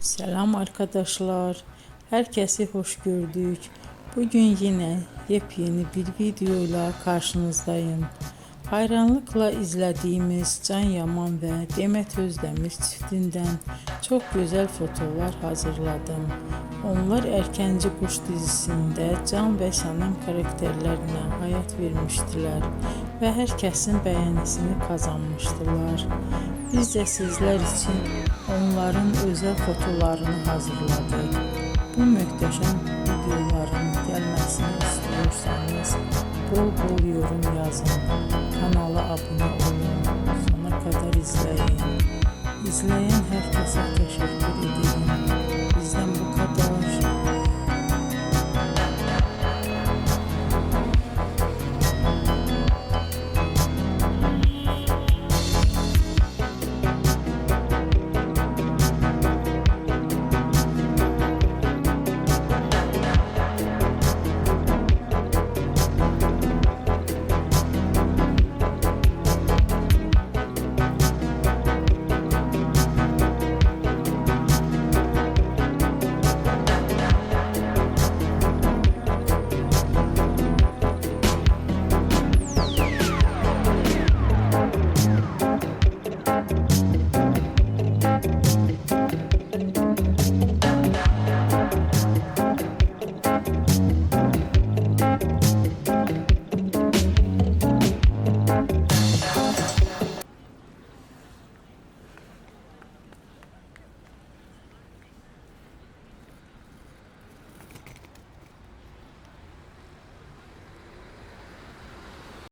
Selam arkadaşlar. Herkesi hoş gördük. Bugün yine yepyeni bir videoyla karşınızdayım. Hayranlıkla izlediğimiz Can Yaman ve Demet Özdemir çiftinden çok güzel fotolar hazırladım. Onlar Erkenci Kuş dizisinde Can ve Sənem karakterlerine hayat vermiştiler ve herkesin beğenisini kazanmıştılar. Biz de sizler için onların özel fotolarını hazırladık. Bu muhteşem videoların gelmesini istiyorsanız bol bol yorum yazın. Kanala abone olun. Sona kadar izleyin. İzleyen herkese teşekkür ederim.